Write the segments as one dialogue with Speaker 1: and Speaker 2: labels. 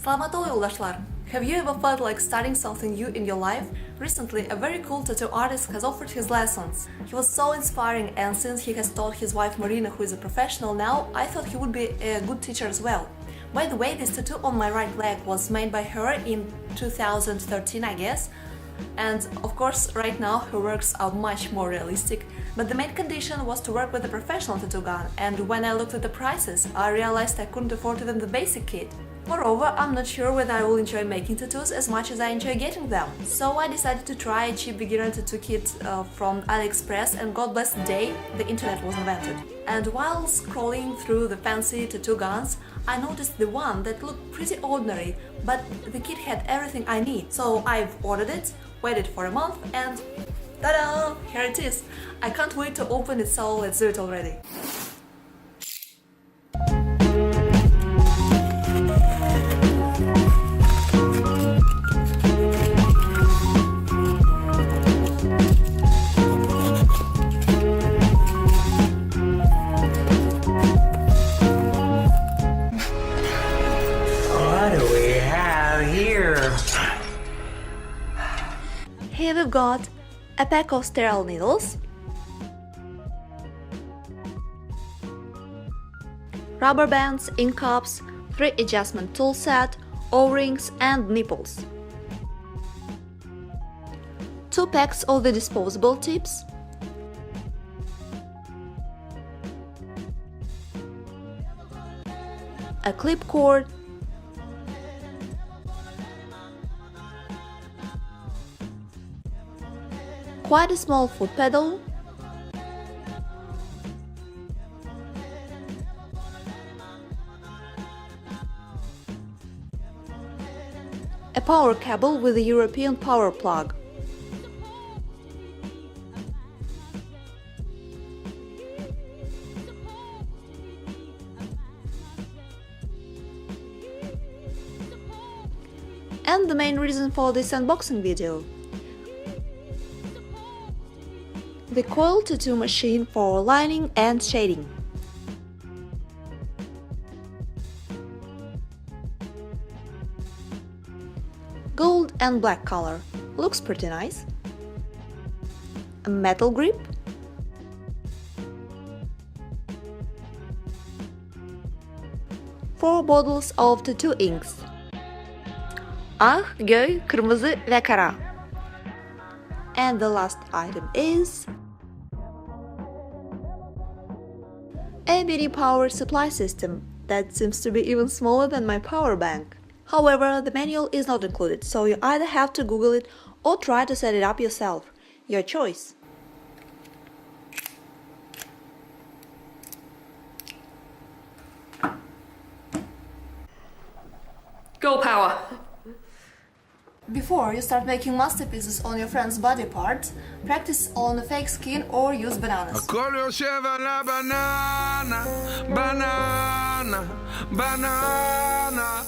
Speaker 1: Selamat ol yoldaşlar. Have you ever felt like starting something new in your life? Recently, a very cool tattoo artist has offered his lessons. He was so inspiring, and since he has taught his wife Marina, who is a professional now, I thought he would be a good teacher as well. By the way, this tattoo on my right leg was made by her in 2013, I guess. And of course, right now her works are much more realistic, but the main condition was to work with a professional tattoo gun, and when I looked at the prices, I realized I couldn't afford even the basic kit. Moreover, I'm not sure whether I will enjoy making tattoos as much as I enjoy getting them. So I decided to try a cheap beginner tattoo kit from Aliexpress, and God bless the day the internet was invented. And while scrolling through the fancy tattoo guns, I noticed the one that looked pretty ordinary, but the kit had everything I need. So I've ordered it, waited for a month, and ta-da! Here it is! I can't wait to open it, so let's do it already. Here we've got a pack of sterile needles, rubber bands, ink cups, 3 adjustment tool set, O-rings and nipples, 2 packs of the disposable tips, a clip cord, quite a small foot pedal, a power cable with a European power plug, and the main reason for this unboxing video: the coil tattoo machine for lining and shading. Gold and black color, looks pretty nice. A metal grip, four bottles of tattoo inks. Ah, göy, kırmızı ve kara. And the last item is a BD power supply system that seems to be even smaller than my power bank. However, the manual is not included, so you either have to Google it or try to set it up yourself. Your choice. Go power! Before you start making masterpieces on your friend's body part, practice on a fake skin or use bananas.
Speaker 2: Banana, banana, banana.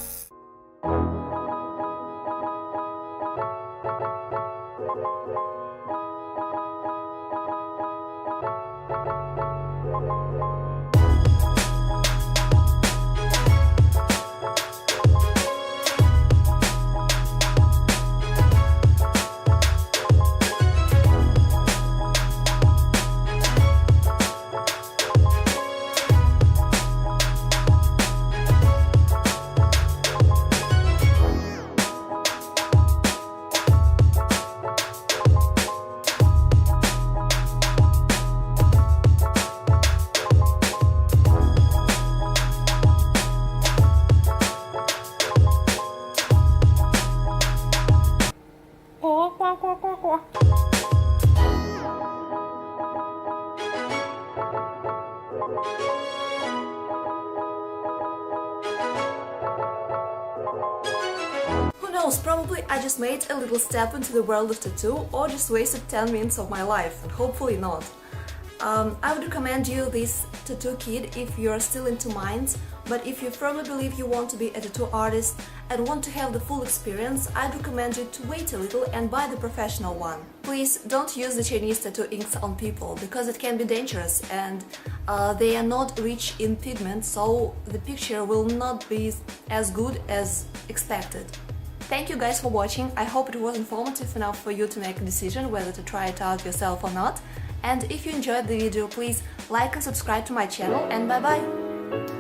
Speaker 1: Who knows, probably I just made a little step into the world of tattoo, or just wasted 10 minutes of my life, and hopefully not. I would recommend you this tattoo kit if you're still into minds, But if you firmly believe you want to be a tattoo artist and want to have the full experience, I'd recommend you to wait a little and buy the professional one. Please don't use the Chinese tattoo inks on people because it can be dangerous and they are not rich in pigment, so the picture will not be as good as expected. Thank you guys for watching. I hope it was informative enough for you to make a decision whether to try it out yourself or not. And if you enjoyed the video, please like and subscribe to my channel, and bye bye!